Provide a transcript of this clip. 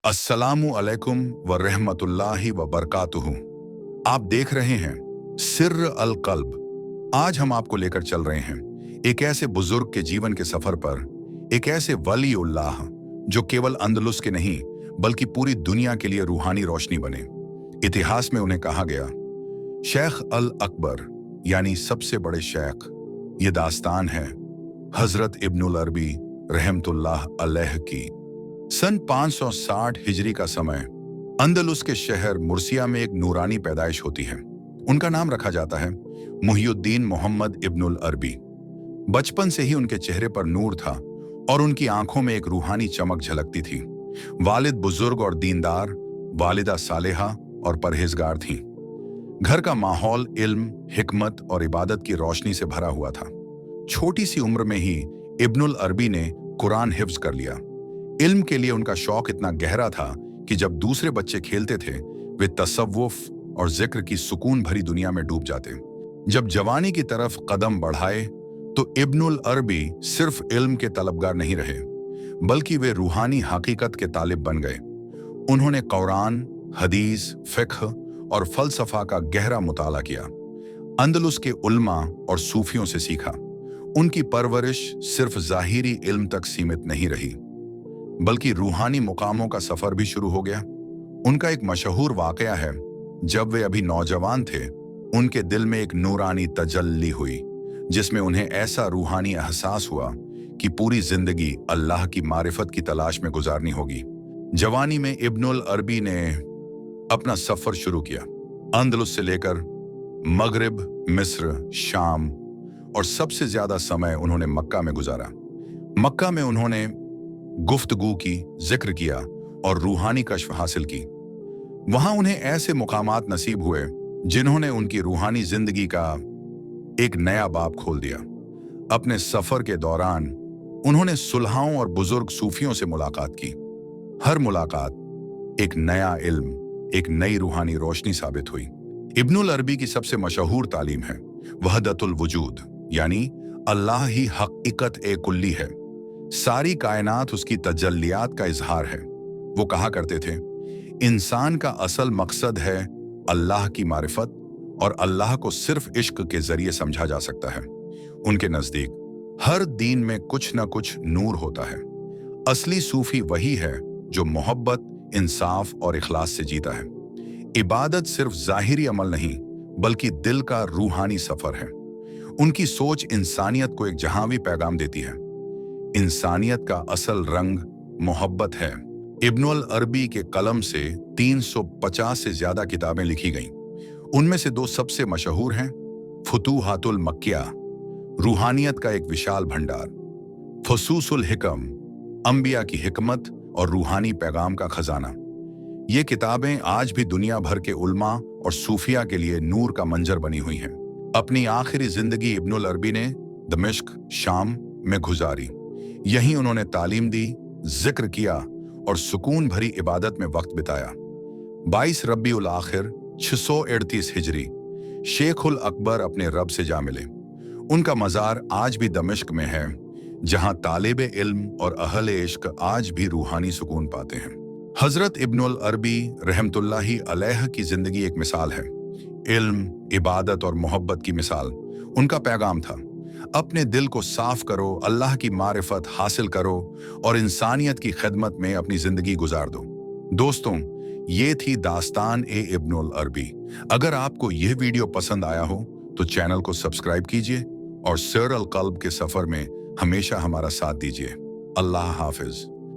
अस्सलामु अलैकुम व रहमतुल्लाहि व बरकातुहू। आप देख रहे हैं सिर्र अल कल्ब। आज हम आपको लेकर चल रहे हैं एक ऐसे बुजुर्ग के जीवन के सफर पर, एक ऐसे वली उल्लाह जो केवल अंदलुस के नहीं बल्कि पूरी दुनिया के लिए रूहानी रोशनी बने। इतिहास में उन्हें कहा गया शेख अल अकबर, यानी सबसे बड़े शेख। ये दास्तान है हजरत इब्नुल अरबी रहमतुल्लाह अलैह की। सन 560 हिजरी का समय, अंदलुस के शहर मुर्सिया में एक नूरानी पैदाइश होती है। उनका नाम रखा जाता है मुहियुद्दीन मोहम्मद इब्नुल अरबी। बचपन से ही उनके चेहरे पर नूर था और उनकी आंखों में एक रूहानी चमक झलकती थी। वालिद बुजुर्ग और दीनदार, वालिदा सालेहा और परहेजगार थीं। घर का माहौल इल्म, हिकमत और इबादत की रोशनी से भरा हुआ था। छोटी सी उम्र में ही इब्नुल अरबी ने कुरान हिफ्ज कर लिया। इल्म के लिए उनका शौक इतना गहरा था कि जब दूसरे बच्चे खेलते थे, वे तसव्वुफ और जिक्र की सुकून भरी दुनिया में डूब जाते। जब जवानी की तरफ कदम बढ़ाए तो इब्नुल अरबी सिर्फ इल्म के तलबगार नहीं रहे, बल्कि वे रूहानी हकीकत के तालिब बन गए। उन्होंने कुरान, हदीस, फिक्ह और फलसफा का गहरा मुताला किया। अंदलुस के उलमा और सूफियों से सीखा। उनकी परवरिश सिर्फ ज़ाहिरी इल्म तक सीमित नहीं रही, बल्कि रूहानी मुकामों का सफर भी शुरू हो गया। उनका एक मशहूर वाकया है, जब वे अभी नौजवान थे, उनके दिल में एक नूरानी तजल्ली हुई, जिसमें उन्हें ऐसा रूहानी एहसास हुआ कि पूरी जिंदगी अल्लाह की मारिफत की तलाश में गुजारनी होगी। जवानी में इब्नुल अरबी ने अपना सफर शुरू किया। अंदलुस से लेकर मगरिब, मिस्र, शाम और सबसे ज्यादा समय उन्होंने मक्का में गुजारा। मक्का में उन्होंने गुफ्तगू की, जिक्र किया और रूहानी कश्फ हासिल की। वहां उन्हें ऐसे मुकामात नसीब हुए जिन्होंने उनकी रूहानी जिंदगी का एक नया बाब खोल दिया। अपने सफर के दौरान उन्होंने सुलहाओं और बुजुर्ग सूफियों से मुलाकात की। हर मुलाकात एक नया इल्म, एक नई रूहानी रोशनी साबित हुई। इब्नुल अरबी की सबसे मशहूर तालीम है वहदतुल वजूद, यानी अल्लाह ही हकीकत ए कुल्ली है, सारी कायनात उसकी तजल्लियात का इजहार है। वो कहा करते थे, इंसान का असल मकसद है अल्लाह की मारिफत और अल्लाह को सिर्फ इश्क के जरिए समझा जा सकता है। उनके नजदीक हर दीन में कुछ न कुछ नूर होता है। असली सूफी वही है जो मोहब्बत, इंसाफ और इखलास से जीता है। इबादत सिर्फ जाहिरी अमल नहीं, बल्कि दिल का रूहानी सफर है। उनकी सोच इंसानियत को एक जहांवी पैगाम देती है। इंसानियत का असल रंग मोहब्बत है। इब्नुल अरबी के कलम से 350 से ज्यादा किताबें लिखी गईं। उनमें से दो सबसे मशहूर हैं फुतूहातुल मक्किया, रूहानियत का एक विशाल भंडार, फसूसुल हिकम, अंबिया की हिकमत और रूहानी पैगाम का खजाना। ये किताबें आज भी दुनिया भर के उल्मा और सूफिया के लिए नूर का मंजर बनी हुई हैं। अपनी आखिरी जिंदगी इब्नुल अरबी ने दमिश्क, शाम में गुजारी। यहीं उन्होंने तालीम दी, जिक्र किया और सुकून भरी इबादत में वक्त बिताया। 22 रबीउल आखिर 638 हिजरी शेखुल अकबर अपने रब से जा मिले। उनका मजार आज भी दमिश्क में है, जहां तालिब इल्म और अहले इश्क आज भी रूहानी सुकून पाते हैं। हजरत इब्नुल अरबी रहमतुल्लाहि अलैह की जिंदगी एक मिसाल है। इल्म, इबादत और मोहब्बत की मिसाल। उनका पैगाम था, अपने दिल को साफ करो, अल्लाह की मारिफत हासिल करो और इंसानियत की खिदमत में अपनी जिंदगी गुजार दो। दोस्तों, ये थी दास्तान ए इब्नुल अरबी। अगर आपको यह वीडियो पसंद आया हो तो चैनल को सब्सक्राइब कीजिए और सिर्र अल कल्ब के सफर में हमेशा हमारा साथ दीजिए। अल्लाह हाफिज।